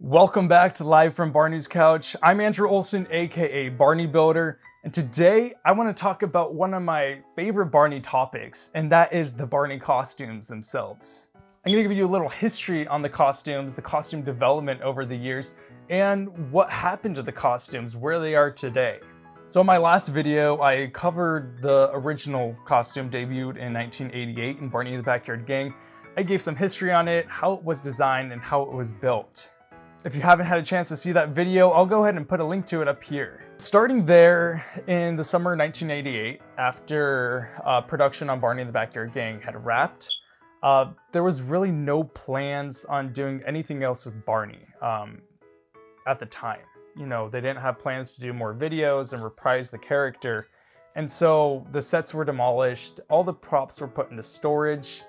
Welcome back to Live from Barney's Couch. I'm Andrew Olson, aka Barney Builder, and today I want to talk about one of my favorite Barney topics, and that is the Barney costumes themselves. I'm going to give you a little history on the costumes, the costume development over the years, and what happened to the costumes, where they are today. So in my last video, I covered the original costume debuted in 1988 in Barney and the Backyard Gang. I gave some history on it, how it was designed, and how it was built. If you haven't had a chance to see that video, I'll go ahead and put a link to it up here. Starting there in the summer of 1988, after production on Barney and the Backyard Gang had wrapped, there was really no plans on doing anything else with Barney at the time. You know, they didn't have plans to do more videos and reprise the character. And so the sets were demolished, all the props were put into storage,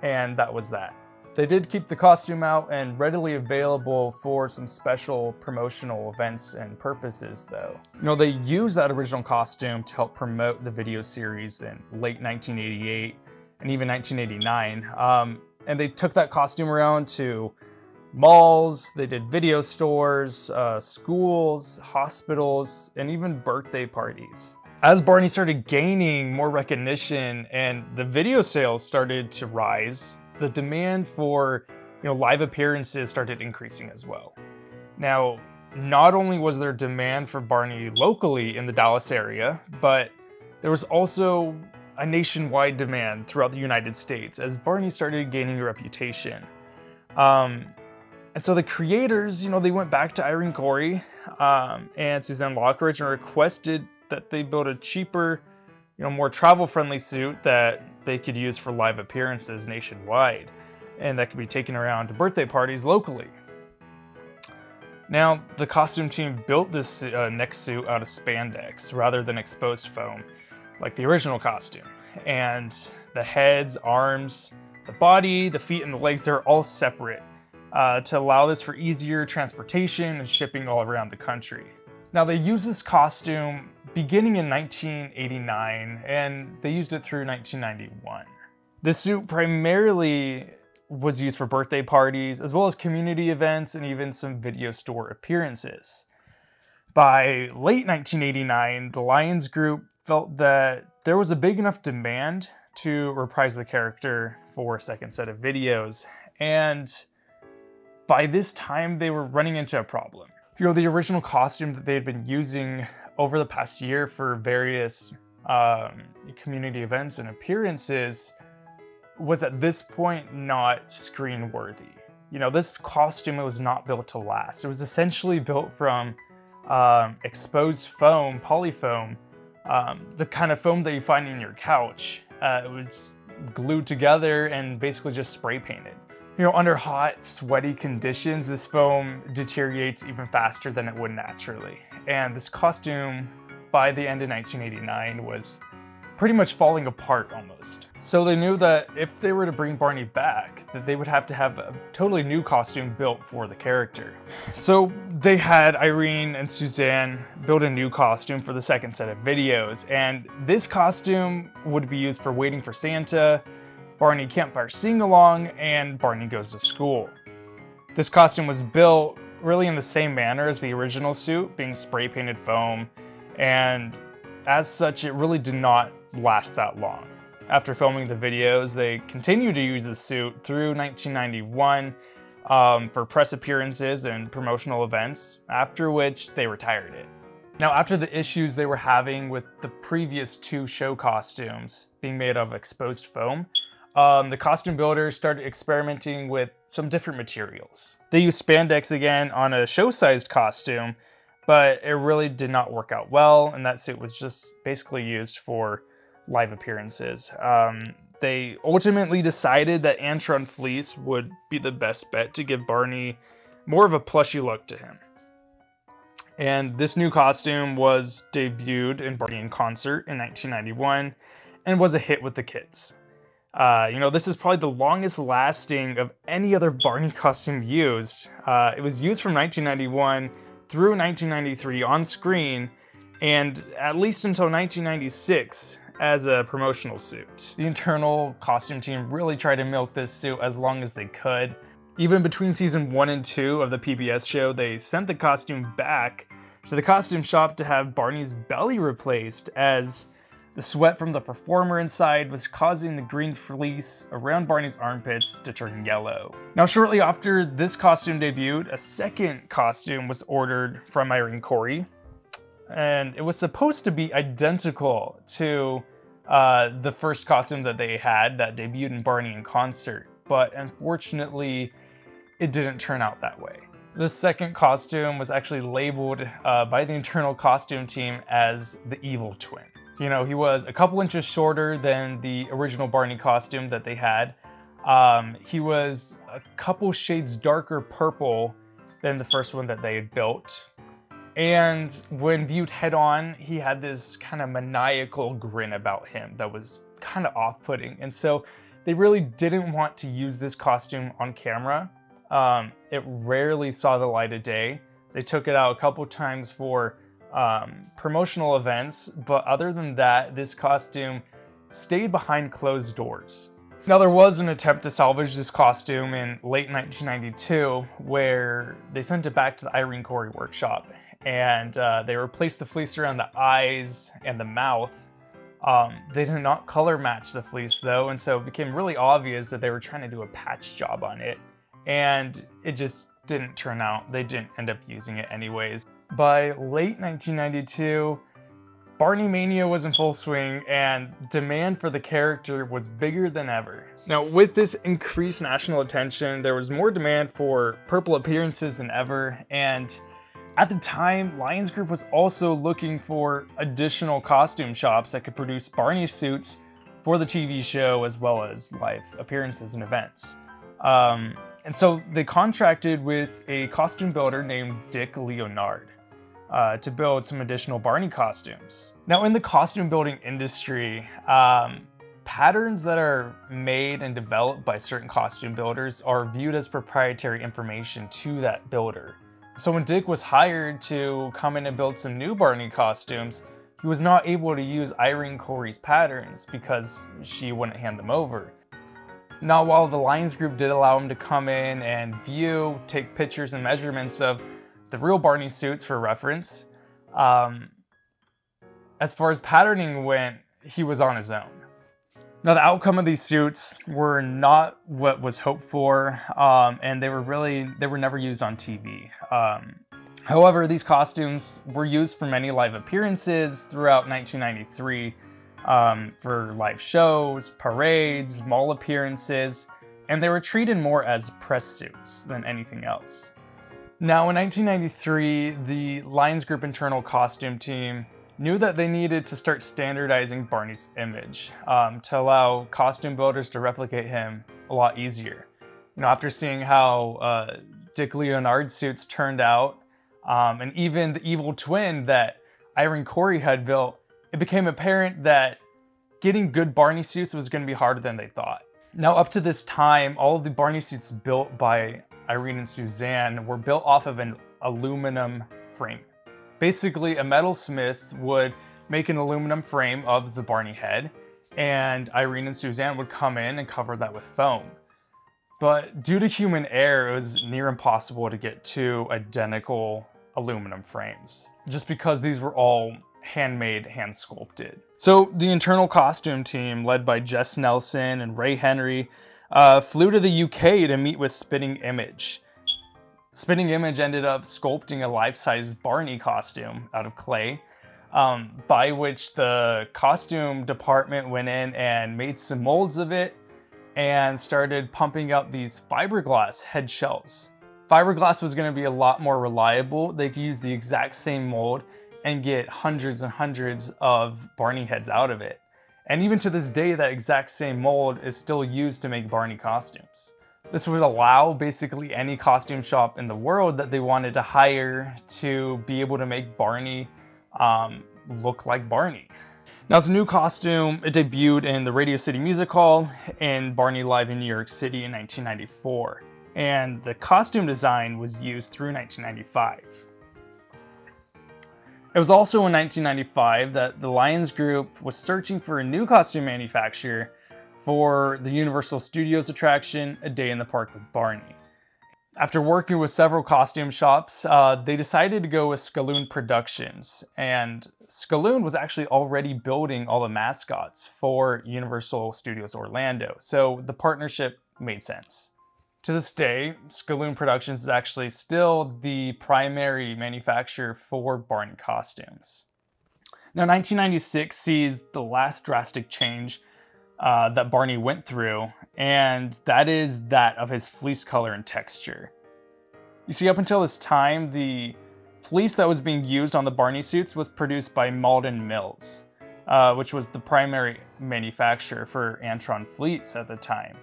and that was that. They did keep the costume out and readily available for some special promotional events and purposes though. You know, they used that original costume to help promote the video series in late 1988 and even 1989. And they took that costume around to malls, they did video stores, schools, hospitals, and even birthday parties. As Barney started gaining more recognition and the video sales started to rise, the demand for, live appearances started increasing as well. Now, not only was there demand for Barney locally in the Dallas area, but there was also a nationwide demand throughout the United States as Barney started gaining a reputation. And so the creators, they went back to Irene Corey and Suzanne Lockridge and requested that they build a cheaper, more travel-friendly suit that they could use for live appearances nationwide, and that could be taken around to birthday parties locally. Now, the costume team built this neck suit out of spandex rather than exposed foam, like the original costume. And the heads, arms, the body, the feet, and the legs, they're all separate to allow this for easier transportation and shipping all around the country. Now, they used this costume beginning in 1989, and they used it through 1991. This suit primarily was used for birthday parties, as well as community events, and even some video store appearances. By late 1989, the Lions group felt that there was a big enough demand to reprise the character for a second set of videos, and by this time, they were running into a problem. The original costume that they had been using over the past year for various community events and appearances was at this point not screen worthy. This costume was not built to last. It was essentially built from exposed foam, polyfoam, the kind of foam that you find in your couch. It was glued together and basically just spray painted. Under hot, sweaty conditions, this foam deteriorates even faster than it would naturally. And this costume, by the end of 1989, was pretty much falling apart almost. So they knew that if they were to bring Barney back, that they would have to have a totally new costume built for the character. So they had Irene and Suzanne build a new costume for the second set of videos, and this costume would be used for Waiting for Santa, Barney Campfire Sing-Along, and Barney Goes to School. This costume was built really in the same manner as the original suit, being spray painted foam, and as such, it really did not last that long. After filming the videos, they continued to use the suit through 1991 for press appearances and promotional events, after which they retired it. Now, after the issues they were having with the previous two show costumes being made of exposed foam, the costume builders started experimenting with some different materials. They used spandex again on a show-sized costume, but it really did not work out well, and that suit was just basically used for live appearances. They ultimately decided that Antron fleece would be the best bet to give Barney more of a plushy look to him. And this new costume was debuted in Barney in Concert in 1991 and was a hit with the kids. This is probably the longest lasting of any other Barney costume used. It was used from 1991 through 1993 on screen, and at least until 1996 as a promotional suit. The internal costume team really tried to milk this suit as long as they could. Even between season 1 and 2 of the PBS show, they sent the costume back to the costume shop to have Barney's belly replaced, as the sweat from the performer inside was causing the green fleece around Barney's armpits to turn yellow. Now, shortly after this costume debuted, a second costume was ordered from Irene Corey, and it was supposed to be identical to the first costume that they had that debuted in Barney in Concert, but unfortunately, it didn't turn out that way. The second costume was actually labeled by the internal costume team as the Evil Twin. You know, he was a couple inches shorter than the original Barney costume that they had. He was a couple shades darker purple than the first one that they had built. And when viewed head on, he had this kind of maniacal grin about him that was kind of off-putting. And so they really didn't want to use this costume on camera. It rarely saw the light of day. They took it out a couple times for promotional events, but other than that, this costume stayed behind closed doors. Now, there was an attempt to salvage this costume in late 1992, where they sent it back to the Irene Corey workshop, and they replaced the fleece around the eyes and the mouth. They did not color match the fleece though, and so it became really obvious that they were trying to do a patch job on it, and it just didn't turn out. They didn't end up using it anyways. By late 1992, Barney Mania was in full swing, and demand for the character was bigger than ever. Now, with this increased national attention, there was more demand for purple appearances than ever, and at the time, Lions Group was also looking for additional costume shops that could produce Barney suits for the TV show as well as live appearances and events. And so they contracted with a costume builder named Dick Leonard to build some additional Barney costumes. Now, in the costume building industry, patterns that are made and developed by certain costume builders are viewed as proprietary information to that builder. So when Dick was hired to come in and build some new Barney costumes, he was not able to use Irene Corey's patterns because she wouldn't hand them over. Now, while the Lions Group did allow him to come in and view, take pictures and measurements of the real Barney suits for reference, as far as patterning went, he was on his own. Now, the outcome of these suits were not what was hoped for, and they were never used on TV. However, these costumes were used for many live appearances throughout 1993, for live shows, parades, mall appearances, and they were treated more as press suits than anything else. Now, in 1993, the Lions Group internal costume team knew that they needed to start standardizing Barney's image to allow costume builders to replicate him a lot easier. You know, after seeing how Dick Leonard's suits turned out, and even the Evil Twin that Irene Corey had built, it became apparent that getting good Barney suits was going to be harder than they thought. Now, up to this time, all of the Barney suits built by Irene and Suzanne were built off of an aluminum frame. Basically, a metalsmith would make an aluminum frame of the Barney head, and Irene and Suzanne would come in and cover that with foam. But due to human error, it was near impossible to get two identical aluminum frames, just because these were all handmade, hand sculpted. So the internal costume team, led by Jess Nelson and Ray Henry, flew to the UK to meet with Spitting Image. Spitting Image ended up sculpting a life-size Barney costume out of clay, by which the costume department went in and made some molds of it and started pumping out these fiberglass head shells. Fiberglass was going to be a lot more reliable. They could use the exact same mold and get hundreds and hundreds of Barney heads out of it. And even to this day, that exact same mold is still used to make Barney costumes. This would allow basically any costume shop in the world that they wanted to hire to be able to make Barney look like Barney. Now, it's a new costume. It debuted in the Radio City Music Hall and Barney Live in New York City in 1994. And the costume design was used through 1995. It was also in 1995 that the Lions Group was searching for a new costume manufacturer for the Universal Studios attraction, A Day in the Park with Barney. After working with several costume shops, they decided to go with Skaloon Productions. And Skaloon was actually already building all the mascots for Universal Studios Orlando, so the partnership made sense. To this day, Skaloon Productions is actually still the primary manufacturer for Barney costumes. Now, 1996 sees the last drastic change that Barney went through, and that is that of his fleece color and texture. You see, up until this time, the fleece that was being used on the Barney suits was produced by Malden Mills, which was the primary manufacturer for Antron fleece at the time.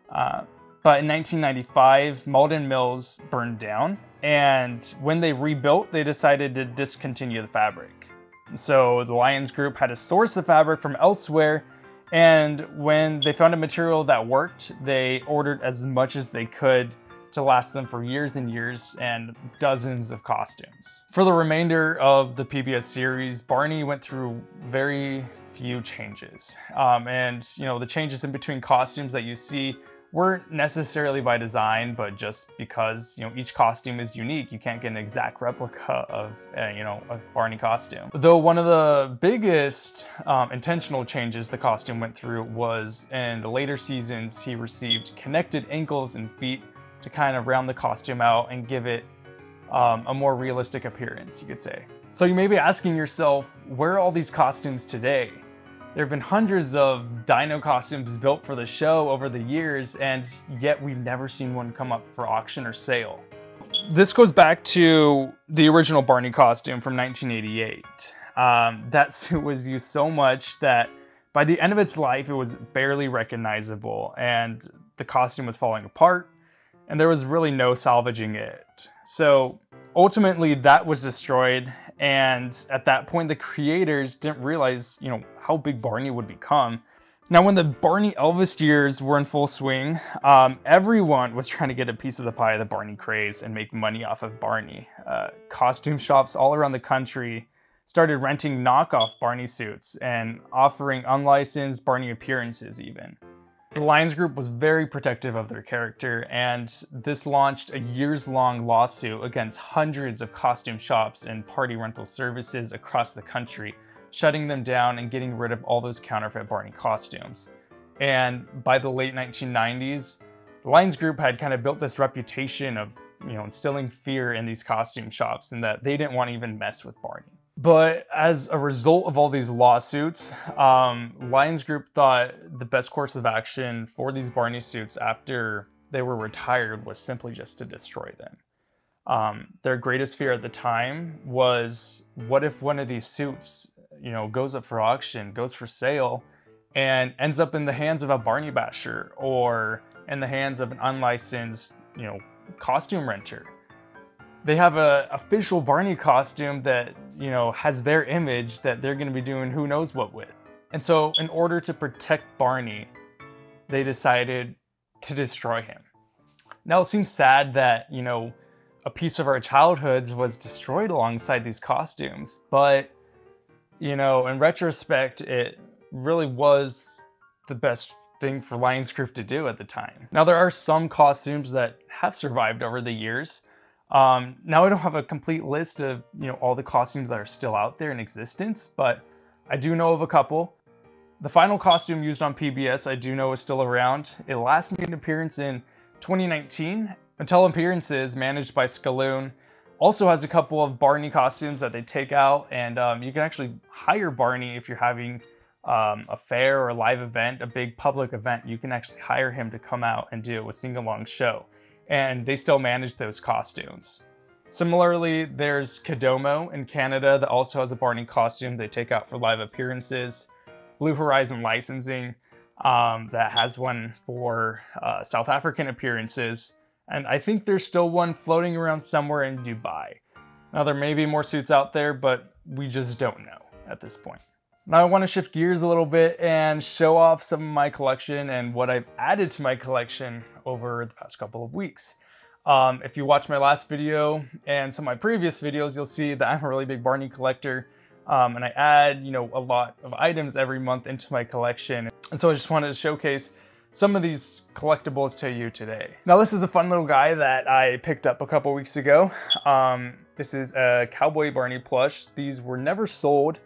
But in 1995, Malden Mills burned down, and when they rebuilt, they decided to discontinue the fabric. So the Lions Group had to source the fabric from elsewhere, and when they found a material that worked, they ordered as much as they could to last them for years and years and dozens of costumes. For the remainder of the PBS series, Barney went through very few changes. And the changes in between costumes that you see weren't necessarily by design, but just because each costume is unique. You can't get an exact replica of a Barney costume. Though one of the biggest intentional changes the costume went through was in the later seasons, he received connected ankles and feet to kind of round the costume out and give it a more realistic appearance, you could say. So you may be asking yourself, where are all these costumes today? There have been hundreds of dino costumes built for the show over the years, and yet we've never seen one come up for auction or sale. This goes back to the original Barney costume from 1988. That suit was used so much that by the end of its life, it was barely recognizable, and the costume was falling apart, and there was really no salvaging it. So ultimately, that was destroyed. And at that point, the creators didn't realize, how big Barney would become. Now, when the Barney Elvis years were in full swing, everyone was trying to get a piece of the pie of the Barney craze and make money off of Barney. Costume shops all around the country started renting knockoff Barney suits and offering unlicensed Barney appearances even. The Lions Group was very protective of their character, and this launched a years-long lawsuit against hundreds of costume shops and party rental services across the country, shutting them down and getting rid of all those counterfeit Barney costumes. And by the late 1990s, the Lions Group had kind of built this reputation of, instilling fear in these costume shops, and that they didn't want to even mess with Barney. But as a result of all these lawsuits, Lions Group thought the best course of action for these Barney suits after they were retired was simply just to destroy them. Their greatest fear at the time was, what if one of these suits, goes up for auction, goes for sale, and ends up in the hands of a Barney basher or in the hands of an unlicensed, costume renter. They have an official Barney costume that, has their image that they're going to be doing who knows what with. And so in order to protect Barney, they decided to destroy him. Now it seems sad that, a piece of our childhoods was destroyed alongside these costumes, but, in retrospect, it really was the best thing for Lions Group to do at the time. Now there are some costumes that have survived over the years. Now I don't have a complete list of, all the costumes that are still out there in existence, but I do know of a couple. The final costume used on PBS I do know is still around. It last made an appearance in 2019. Mattel Appearances, managed by Skaloon, also has a couple of Barney costumes that they take out, and you can actually hire Barney if you're having a fair or a live event, a big public event. You can actually hire him to come out and do a sing-along show, and they still manage those costumes. Similarly, there's Kodomo in Canada that also has a Barney costume they take out for live appearances. Blue Horizon Licensing that has one for South African appearances. And I think there's still one floating around somewhere in Dubai. Now there may be more suits out there, but we just don't know at this point. Now I want to shift gears a little bit and show off some of my collection and what I've added to my collection over the past couple of weeks. If you watch my last video and some of my previous videos, you'll see that I'm a really big Barney collector. And I add, a lot of items every month into my collection. And so I just wanted to showcase some of these collectibles to you today. Now this is a fun little guy that I picked up a couple weeks ago. This is a Cowboy Barney plush. These were never sold,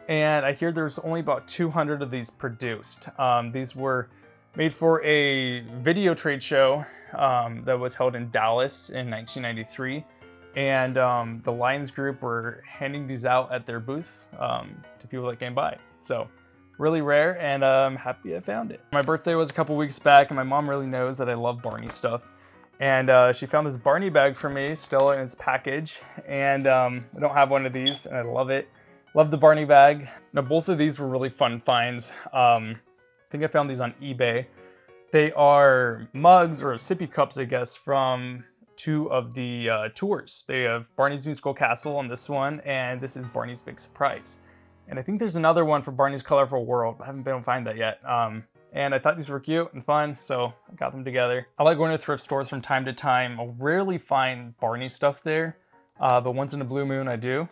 and I hear there's only about 200 of these produced. These were made for a video trade show that was held in Dallas in 1993. And the Lions group were handing these out at their booth to people that came by. So really rare, and I'm happy I found it. My birthday was a couple weeks back, and my mom really knows that I love Barney stuff. And she found this Barney bag for me, still in its package. And I don't have one of these, and I love it. Love the Barney bag. Now both of these were really fun finds. I think I found these on eBay. They are mugs or sippy cups, I guess, from 2 of the tours. They have Barney's Musical Castle on this one, and this is Barney's Big Surprise. And I think there's another one for Barney's Colorful World. I haven't been able to find that yet. And I thought these were cute and fun, so I got them together. I like going to thrift stores from time to time. I'll rarely find Barney stuff there, but once in a blue moon I do.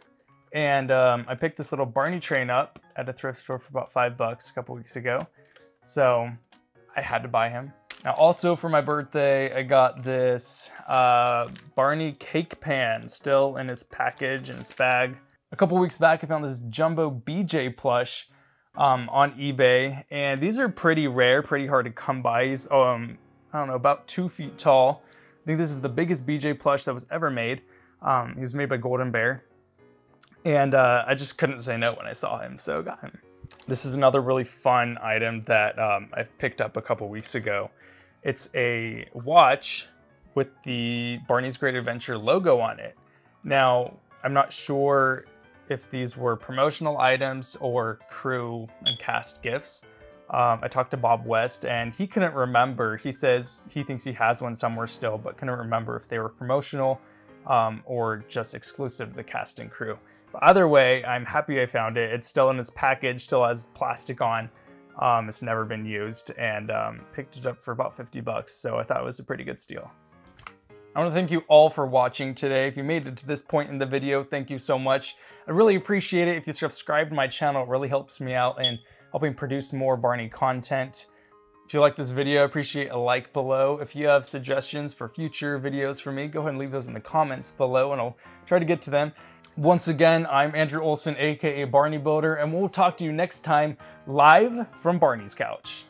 And I picked this little Barney train up at a thrift store for about $5 a couple weeks ago. So I had to buy him. Now also for my birthday, I got this Barney cake pan, still in its package and its bag. A couple weeks back, I found this jumbo BJ plush on eBay, and these are pretty rare, pretty hard to come by. He's, I don't know, about 2 feet tall. I think this is the biggest BJ plush that was ever made. He was made by Golden Bear, and I just couldn't say no when I saw him, so I got him. This is another really fun item that I picked up a couple weeks ago. It's a watch with the Barney's Great Adventure logo on it. Now, I'm not sure if these were promotional items or crew and cast gifts. I talked to Bob West, and he couldn't remember. He says he thinks he has one somewhere still, but couldn't remember if they were promotional or just exclusive to the cast and crew. But either way, I'm happy I found it. It's still in its package, still has plastic on. It's never been used, and picked it up for about $50, so I thought it was a pretty good steal. I want to thank you all for watching today. If you made it to this point in the video, thank you so much. I really appreciate it. If you subscribe to my channel, it really helps me out in helping produce more Barney content. If you like this video, I appreciate a like below. If you have suggestions for future videos from me, go ahead and leave those in the comments below, and I'll try to get to them. Once again, I'm Andrew Olson, aka Barney Builder, and we'll talk to you next time live from Barney's couch.